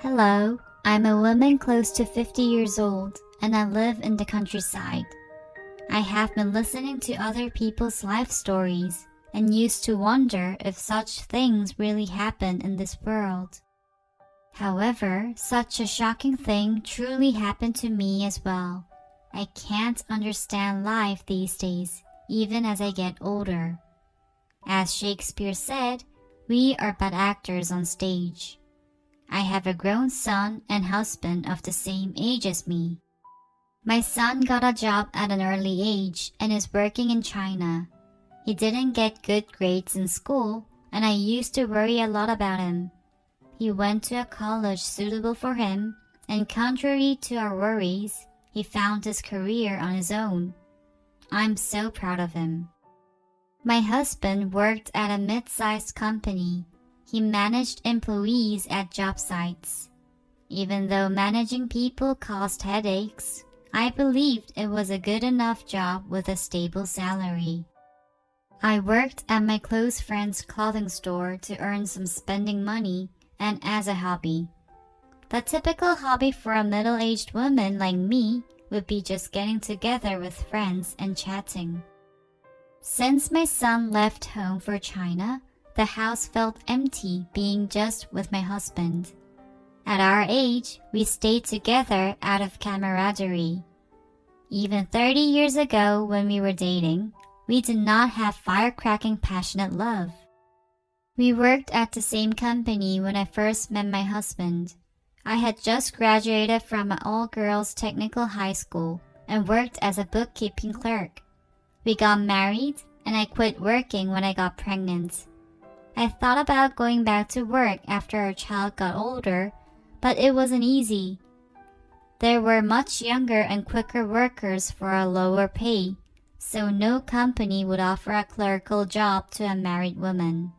Hello, I'm a woman close to 50 years old and I live in the countryside. I have been listening to other people's life stories and used to wonder if such things really happen in this world. However, such a shocking thing truly happened to me as well. I can't understand life these days, even as I get older. As Shakespeare said, we are but actors on stage. I have a grown son and husband of the same age as me. My son got a job at an early age and is working in China. He didn't get good grades in school, and I used to worry a lot about him. He went to a college suitable for him, and contrary to our worries, he found his career on his own. I'm so proud of him. My husband worked at a mid-sized company. He managed employees at job sites. Even though managing people caused headaches, I believed it was a good enough job with a stable salary. I worked at my close friend's clothing store to earn some spending money and as a hobby. The typical hobby for a middle-aged woman like me would be just getting together with friends and chatting. Since my son left home for China, the house felt empty being just with my husband. At our age, we stayed together out of camaraderie. Even 30 years ago when we were dating, we did not have firecracking passionate love. We worked at the same company when I first met my husband. I had just graduated from an all-girls technical high school and worked as a bookkeeping clerk. We got married and I quit working when I got pregnant. I thought about going back to work after our child got older, but it wasn't easy. There were much younger and quicker workers for a lower pay, so no company would offer a clerical job to a married woman.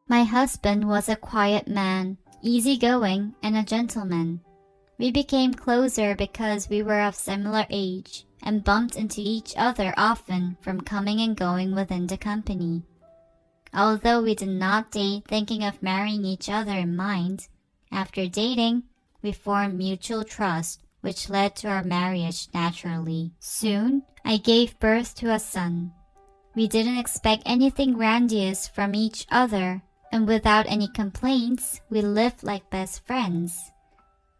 My husband was a quiet man, easygoing, and a gentleman. We became closer because we were of similar age and bumped into each other often from coming and going within the company. Although we did not date thinking of marrying each other in mind, after dating, we formed mutual trust, which led to our marriage naturally. Soon, I gave birth to a son. We didn't expect anything grandiose from each other, and without any complaints, we lived like best friends.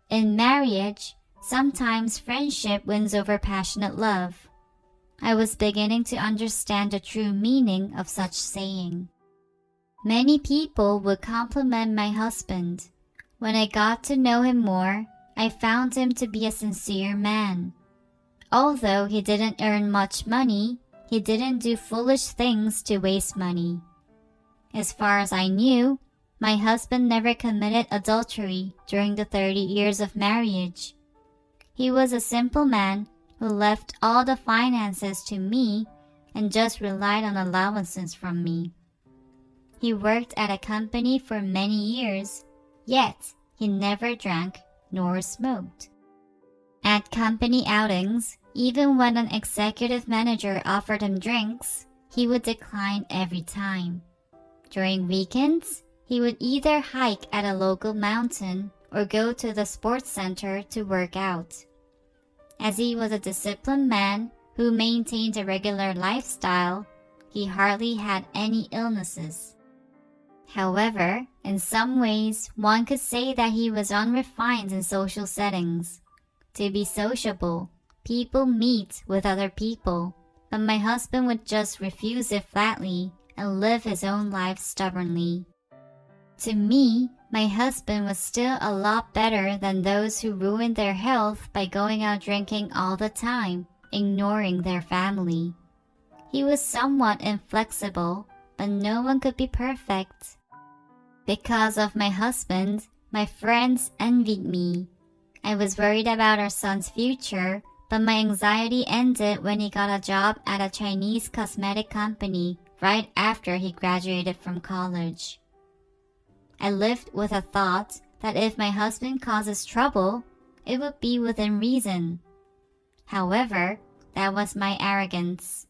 In marriage, sometimes friendship wins over passionate love. I was beginning to understand the true meaning of such saying. Many people would compliment my husband. When I got to know him more, I found him to be a sincere man. Although he didn't earn much money, he didn't do foolish things to waste money. As far as I knew, my husband never committed adultery during the 30 years of marriage. He was a simple man who left all the finances to me and just relied on allowances from me. He worked at a company for many years, yet he never drank nor smoked. At company outings, even when an executive manager offered him drinks, he would decline every time. During weekends, he would either hike at a local mountain or go to the sports center to work out. As he was a disciplined man who maintained a regular lifestyle, he hardly had any illnesses. However, in some ways, one could say that he was unrefined in social settings. To be sociable, people meet with other people, but my husband would just refuse it flatly and live his own life stubbornly. To me, my husband was still a lot better than those who ruined their health by going out drinking all the time, ignoring their family. He was somewhat inflexible, but no one could be perfect. Because of my husband, my friends envied me. I was worried about our son's future, but my anxiety ended when he got a job at a Chinese cosmetic company right after he graduated from college. I lived with a thought that if my husband causes trouble, it would be within reason. However, that was my arrogance.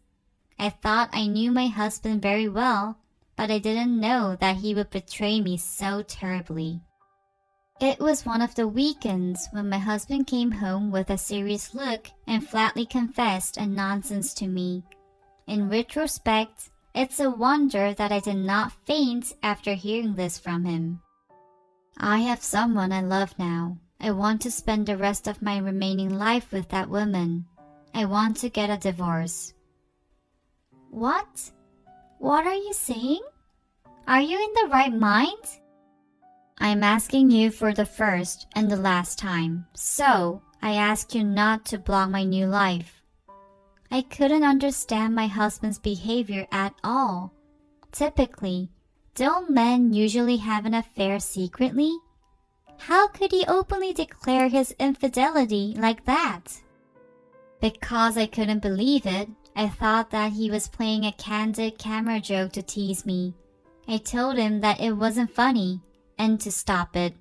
I thought I knew my husband very well, but I didn't know that he would betray me so terribly. It was one of the weekends when my husband came home with a serious look and flatly confessed a nonsense to me. In retrospect, it's a wonder that I did not faint after hearing this from him. I have someone I love now. I want to spend the rest of my remaining life with that woman. I want to get a divorce. What? What are you saying? Are you in the right mind? I'm asking you for the first and the last time, so I ask you not to block my new life. I couldn't understand my husband's behavior at all. Typically, don't men usually have an affair secretly? How could he openly declare his infidelity like that? Because I couldn't believe it, I thought that he was playing a candid camera joke to tease me. I told him that it wasn't funny and to stop it.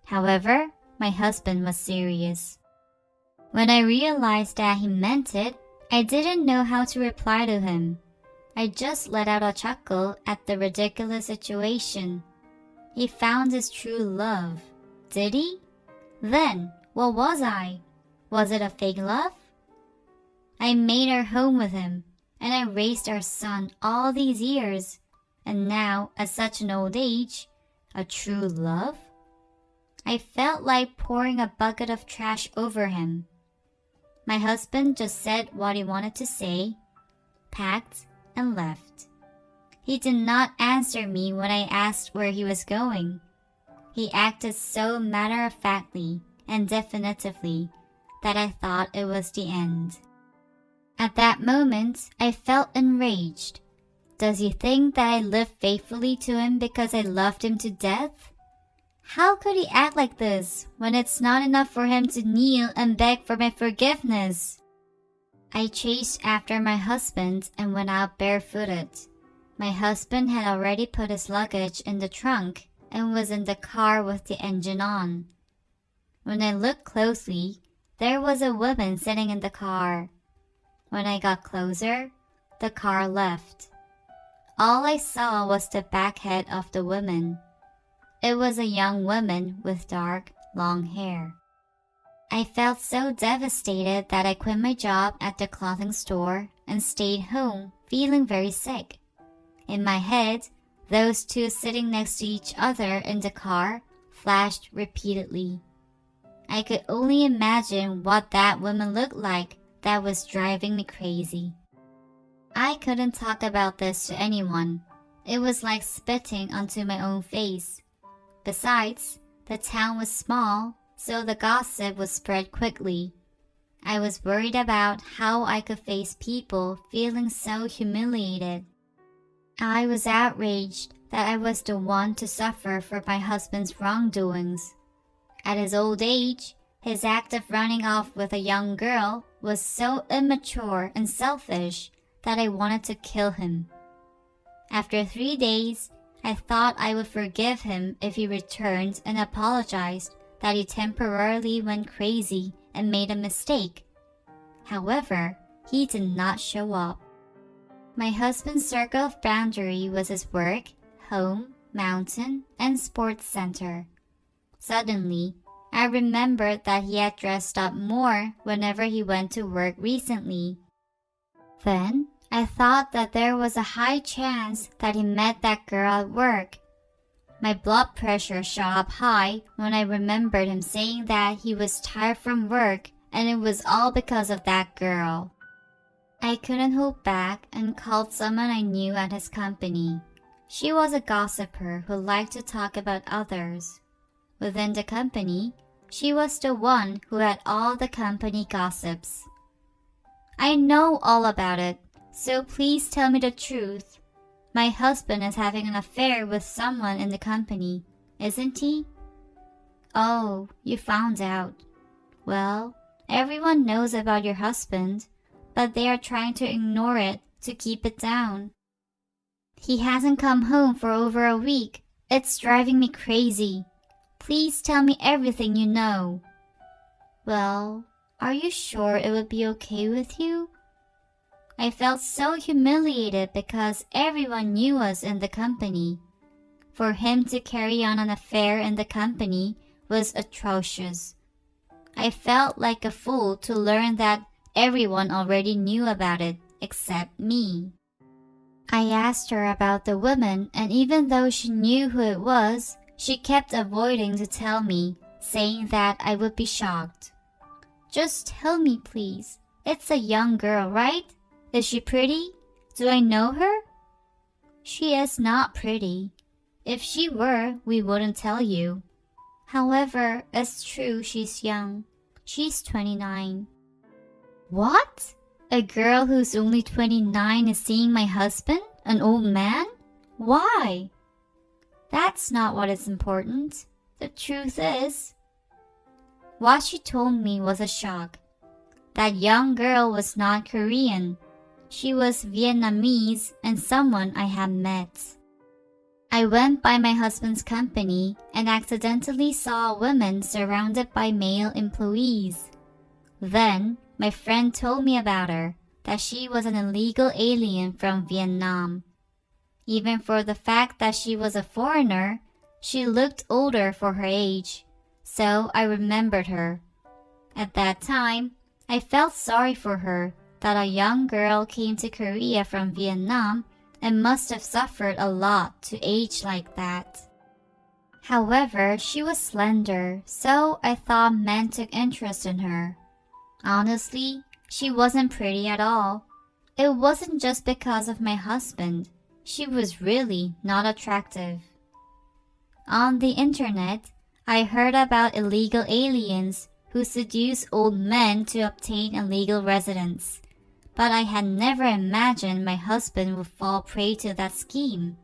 However, my husband was serious. When I realized that he meant it, I didn't know how to reply to him. I just let out a chuckle at the ridiculous situation. He found his true love. Did he? Then, what was I? Was it a fake love? I made our home with him, and I raised our son all these years, and now, at such an old age, a true love? I felt like pouring a bucket of trash over him. My husband just said what he wanted to say, packed, and left. He did not answer me when I asked where he was going. He acted so matter-of-factly and definitively that I thought it was the end. At that moment, I felt enraged. Does he think that I lived faithfully to him because I loved him to death? How could he act like this when it's not enough for him to kneel and beg for my forgiveness? I chased after my husband and went out barefooted. My husband had already put his luggage in the trunk and was in the car with the engine on. When I looked closely, there was a woman sitting in the car. When I got closer, the car left. All I saw was the back head of the woman. It was a young woman with dark, long hair. I felt so devastated that I quit my job at the clothing store and stayed home feeling very sick. In my head, those two sitting next to each other in the car flashed repeatedly. I could only imagine what that woman looked like that was driving me crazy. I couldn't talk about this to anyone. It was like spitting onto my own face. Besides, the town was small, so the gossip would spread quickly. I was worried about how I could face people feeling so humiliated. I was outraged that I was the one to suffer for my husband's wrongdoings. At his old age, his act of running off with a young girl was so immature and selfish that I wanted to kill him. After 3 days, I thought I would forgive him if he returned and apologized that he temporarily went crazy and made a mistake. However, he did not show up. My husband's circle of boundary was his work, home, mountain, and sports center. Suddenly, I remembered that he had dressed up more whenever he went to work recently. Then, I thought that there was a high chance that he met that girl at work. My blood pressure shot up high when I remembered him saying that he was tired from work and it was all because of that girl. I couldn't hold back and called someone I knew at his company. She was a gossiper who liked to talk about others. Within the company, she was the one who had all the company gossips. I know all about it, so please tell me the truth. My husband is having an affair with someone in the company, isn't he? Oh, you found out. Well, everyone knows about your husband, but they are trying to ignore it to keep it down. He hasn't come home for over a week. It's driving me crazy. Please tell me everything you know. Well, are you sure it would be okay with you? I felt so humiliated because everyone knew us in the company. For him to carry on an affair in the company was atrocious. I felt like a fool to learn that everyone already knew about it except me. I asked her about the woman, and even though she knew who it was, she kept avoiding to tell me, saying that I would be shocked. "Just tell me, please. It's a young girl, right? Is she pretty? Do I know her?" "She is not pretty. If she were, we wouldn't tell you. However, it's true she's young. She's 29. "What? A girl who's only 29 is seeing my husband, an old man? Why?" "That's not what is important. The truth is..." What she told me was a shock. That young girl was not Korean. She was Vietnamese and someone I had met. I went by my husband's company and accidentally saw a woman surrounded by male employees. Then, my friend told me about her, that she was an illegal alien from Vietnam. Even for the fact that she was a foreigner, she looked older for her age, so I remembered her. At that time, I felt sorry for her that a young girl came to Korea from Vietnam and must have suffered a lot to age like that. However, she was slender, so I thought men took interest in her. Honestly, she wasn't pretty at all. It wasn't just because of my husband. She was really not attractive. On the internet, I heard about illegal aliens who seduce old men to obtain a legal residence, but I had never imagined my husband would fall prey to that scheme.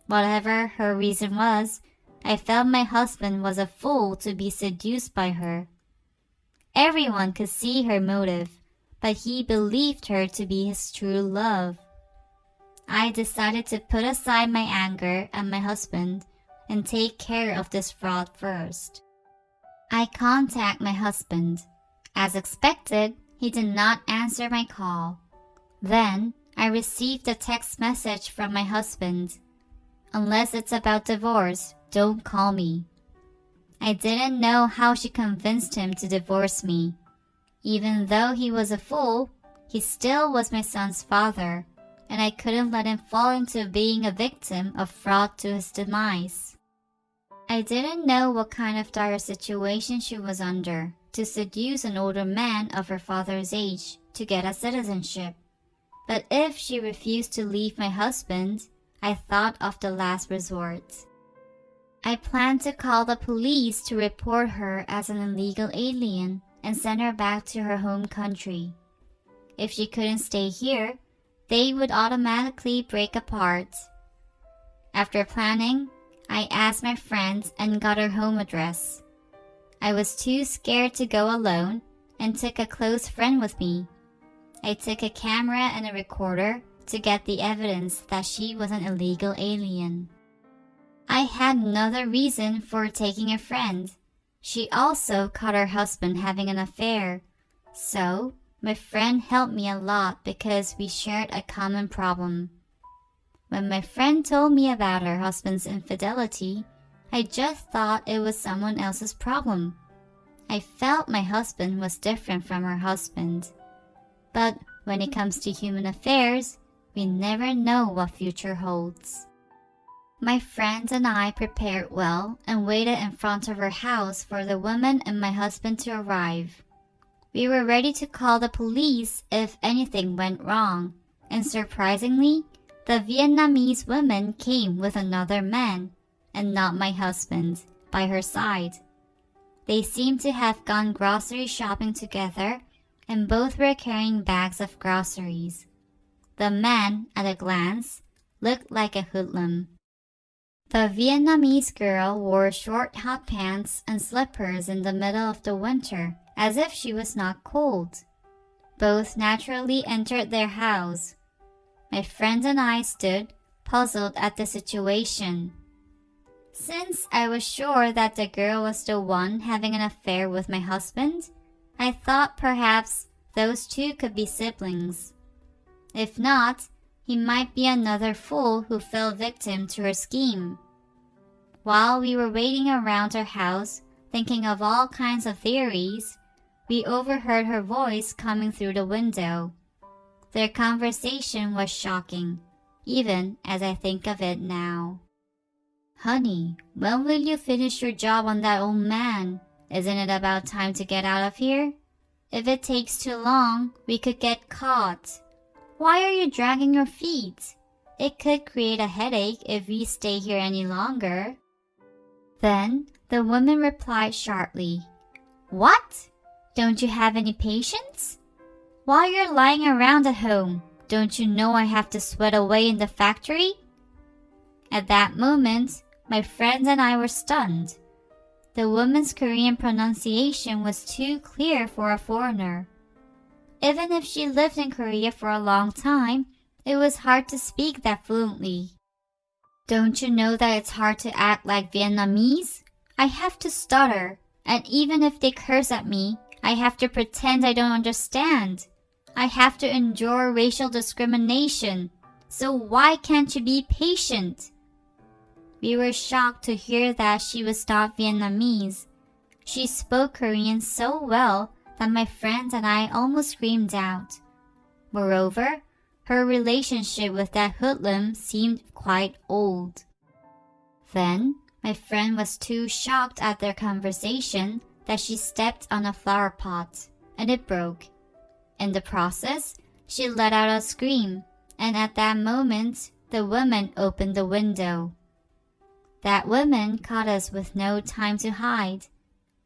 Whatever her reason was, I felt my husband was a fool to be seduced by her. Everyone could see her motive, but he believed her to be his true love. I decided to put aside my anger at my husband and take care of this fraud first. I contacted my husband. As expected, he did not answer my call. Then, I received a text message from my husband. "Unless it's about divorce, don't call me." I didn't know how she convinced him to divorce me. Even though he was a fool, he still was my son's father, and I couldn't let him fall into being a victim of fraud to his demise. I didn't know what kind of dire situation she was under to seduce an older man of her father's age to get a citizenship. But if she refused to leave my husband, I thought of the last resort. I planned to call the police to report her as an illegal alien and send her back to her home country. If she couldn't stay here, they would automatically break apart. After planning, I asked my friends and got her home address. I was too scared to go alone and took a close friend with me. I took a camera and a recorder to get the evidence that she was an illegal alien. I had another reason for taking a friend. She also caught her husband having an affair. So, my friend helped me a lot because we shared a common problem. When my friend told me about her husband's infidelity, I just thought it was someone else's problem. I felt my husband was different from her husband. But when it comes to human affairs, we never know what future holds. My friend and I prepared well and waited in front of her house for the woman and my husband to arrive. We were ready to call the police if anything went wrong, and surprisingly, the Vietnamese woman came with another man, and not my husband, by her side. They seemed to have gone grocery shopping together, and both were carrying bags of groceries. The man, at a glance, looked like a hoodlum. The Vietnamese girl wore short hot pants and slippers in the middle of the winter, as if she was not cold. Both naturally entered their house. My friend and I stood, puzzled at the situation. Since I was sure that the girl was the one having an affair with my husband, I thought perhaps those two could be siblings. If not, he might be another fool who fell victim to her scheme. While we were waiting around her house, thinking of all kinds of theories, we overheard her voice coming through the window. Their conversation was shocking, even as I think of it now. "Honey, when will you finish your job on that old man? Isn't it about time to get out of here? If it takes too long, we could get caught. Why are you dragging your feet? It could create a headache if we stay here any longer." Then the woman replied sharply, "What? Don't you have any patience? While you're lying around at home, don't you know I have to sweat away in the factory?" At that moment, my friends and I were stunned. The woman's Korean pronunciation was too clear for a foreigner. Even if she lived in Korea for a long time, it was hard to speak that fluently. "Don't you know that it's hard to act like Vietnamese? I have to stutter, and even if they curse at me, I have to pretend I don't understand. I have to endure racial discrimination. So why can't you be patient?" We were shocked to hear that she was not Vietnamese. She spoke Korean so well that my friends and I almost screamed out. Moreover, her relationship with that hoodlum seemed quite old. Then, my friend was too shocked at their conversation that she stepped on a flower pot, and it broke. In the process, she let out a scream, and at that moment, the woman opened the window. That woman caught us with no time to hide.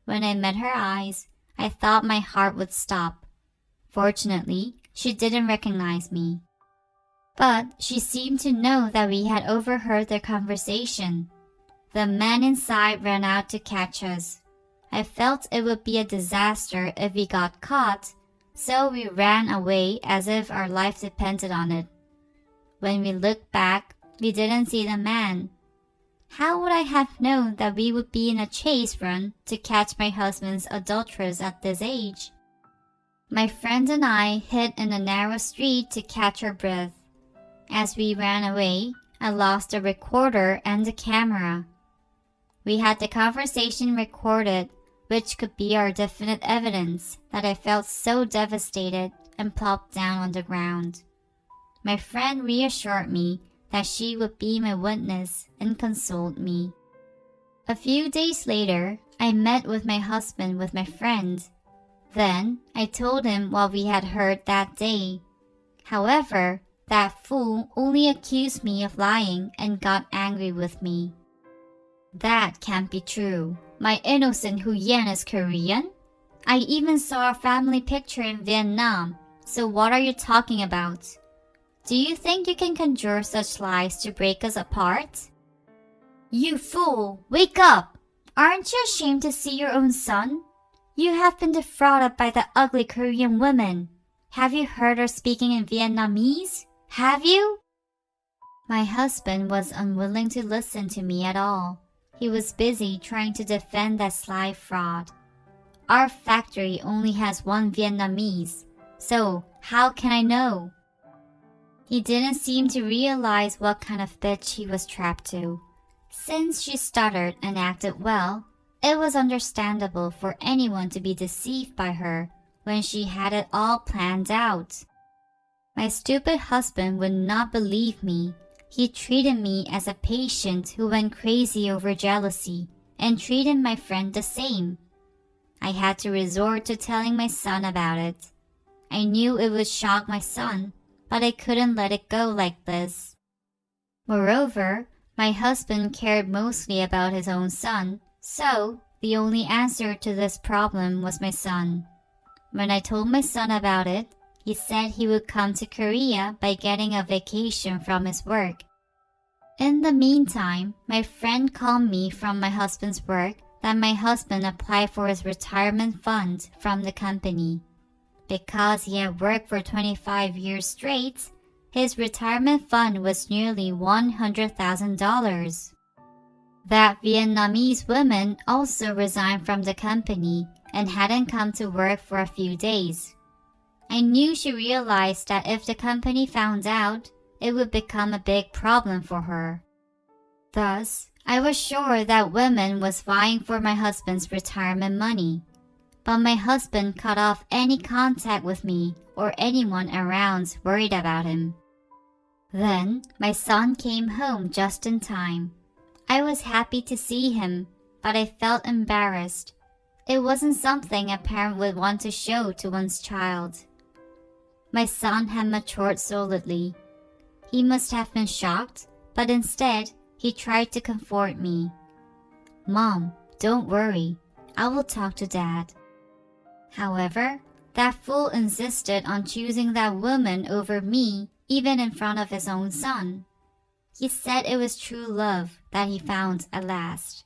When I met her eyes, I thought my heart would stop. Fortunately, she didn't recognize me. But she seemed to know that we had overheard their conversation. The man inside ran out to catch us. I felt it would be a disaster if we got caught, so we ran away as if our life depended on it. When we looked back, we didn't see the man. How would I have known that we would be in a chase run to catch my husband's adulteress at this age? My friend and I hid in a narrow street to catch our breath. As we ran away, I lost the recorder and the camera. We had the conversation recorded, which could be our definite evidence that I felt so devastated and plopped down on the ground. My friend reassured me that she would be my witness and consoled me. A few days later, I met with my husband with my friend. Then, I told him what we had heard that day. However, that fool only accused me of lying and got angry with me. "That can't be true. My innocent Huyen is Korean? I even saw a family picture in Vietnam, so what are you talking about? Do you think you can conjure such lies to break us apart?" "You fool! Wake up! Aren't you ashamed to see your own son? You have been defrauded by that ugly Korean woman. Have you heard her speaking in Vietnamese? Have you?" My husband was unwilling to listen to me at all. He was busy trying to defend that sly fraud. Our factory only has one Vietnamese, so how can I know? He didn't seem to realize what kind of bitch he was trapped to. Since she stuttered and acted well, it was understandable for anyone to be deceived by her when she had it all planned out. My stupid husband would not believe me. He treated me as a patient who went crazy over jealousy and treated my friend the same. I had to resort to telling my son about it. I knew it would shock my son, but I couldn't let it go like this. Moreover, my husband cared mostly about his own son, so the only answer to this problem was my son. When I told my son about it, he said he would come to Korea by getting a vacation from his work. In the meantime, my friend called me from my husband's work that my husband applied for his retirement fund from the company. Because he had worked for 25 years straight, his retirement fund was nearly $100,000. That Vietnamese woman also resigned from the company and hadn't come to work for a few days. I knew she realized that if the company found out, it would become a big problem for her. Thus, I was sure that woman was vying for my husband's retirement money, but my husband cut off any contact with me or anyone around worried about him. Then my son came home just in time. I was happy to see him, but I felt embarrassed. It wasn't something a parent would want to show to one's child. My son had matured solidly. He must have been shocked, but instead, he tried to comfort me. "Mom, don't worry. I will talk to Dad." However, that fool insisted on choosing that woman over me, even in front of his own son. He said it was true love that he found at last.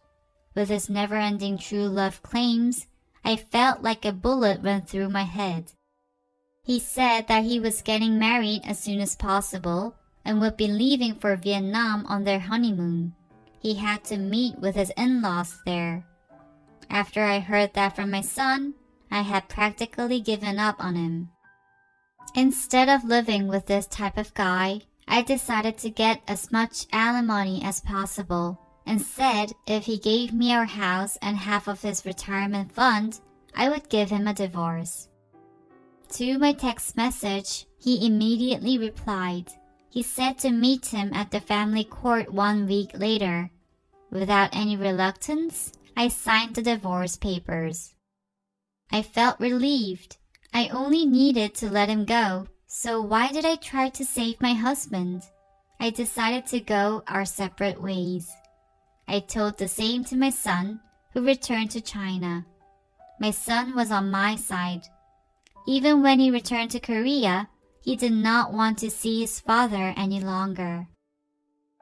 With his never-ending true love claims, I felt like a bullet went through my head. He said that he was getting married as soon as possible and would be leaving for Vietnam on their honeymoon. He had to meet with his in-laws there. After I heard that from my son, I had practically given up on him. Instead of living with this type of guy, I decided to get as much alimony as possible and said if he gave me our house and half of his retirement fund, I would give him a divorce. To my text message, he immediately replied. He said to meet him at the family court 1 week later. Without any reluctance, I signed the divorce papers. I felt relieved. I only needed to let him go, so why did I try to save my husband? I decided to go our separate ways. I told the same to my son, who returned to China. My son was on my side. Even when he returned to Korea, he did not want to see his father any longer.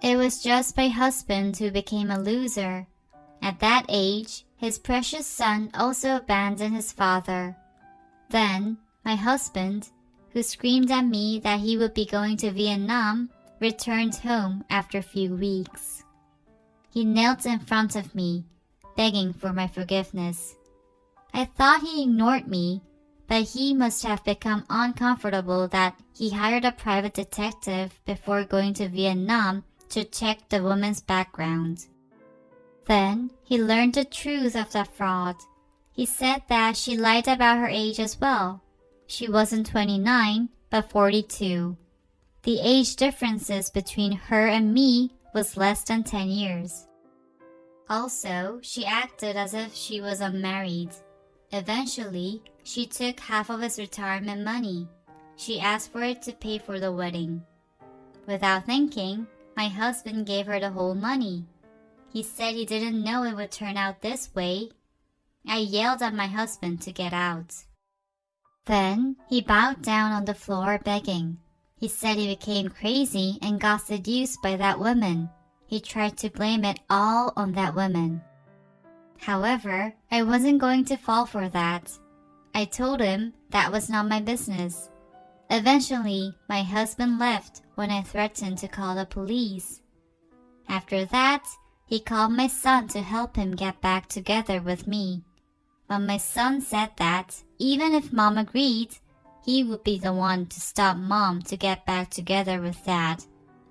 It was just my husband who became a loser. At that age, his precious son also abandoned his father. Then, my husband, who screamed at me that he would be going to Vietnam, returned home after a few weeks. He knelt in front of me, begging for my forgiveness. I thought he ignored me, but he must have become uncomfortable that he hired a private detective before going to Vietnam to check the woman's background. Then he learned the truth of the fraud. He said that she lied about her age as well. She wasn't 29, but 42. The age differences between her and me was less than 10 years. Also, she acted as if she was unmarried. Eventually, she took half of his retirement money. She asked for it to pay for the wedding. Without thinking, my husband gave her the whole money. He said he didn't know it would turn out this way. I yelled at my husband to get out. Then he bowed down on the floor begging. He said he became crazy and got seduced by that woman. He tried to blame it all on that woman. However, I wasn't going to fall for that. I told him that was not my business. Eventually, my husband left when I threatened to call the police. After that, he called my son to help him get back together with me. But my son said that, even if Mom agreed, he would be the one to stop Mom to get back together with Dad,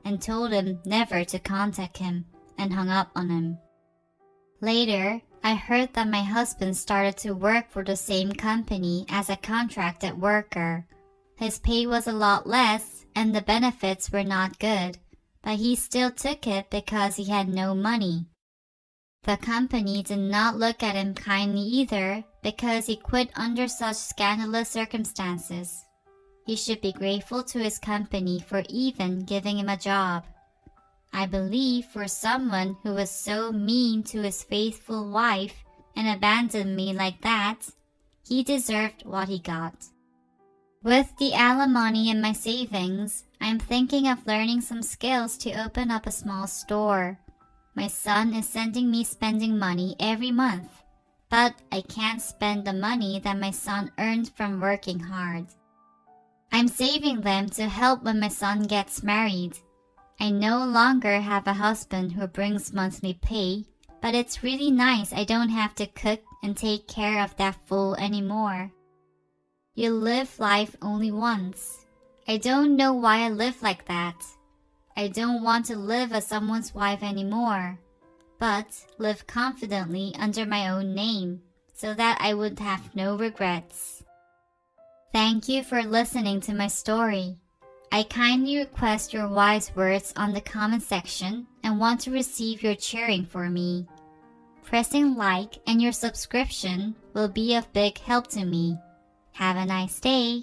and told him never to contact him, and hung up on him. Later, I heard that my husband started to work for the same company as a contracted worker. His pay was a lot less, and the benefits were not good, but he still took it because he had no money. The company did not look at him kindly either because he quit under such scandalous circumstances. He should be grateful to his company for even giving him a job. I believe for someone who was so mean to his faithful wife and abandoned me like that, he deserved what he got. With the alimony in my savings, I'm thinking of learning some skills to open up a small store. My son is sending me spending money every month, but I can't spend the money that my son earned from working hard. I'm saving them to help when my son gets married. I no longer have a husband who brings monthly pay, but it's really nice I don't have to cook and take care of that fool anymore. You live life only once. I don't know why I live like that. I don't want to live as someone's wife anymore. but live confidently under my own name so that I would have no regrets. Thank you for listening to my story. I kindly request your wise words on the comment section and want to receive your cheering for me. Pressing like and your subscription will be of big help to me. Have a nice day.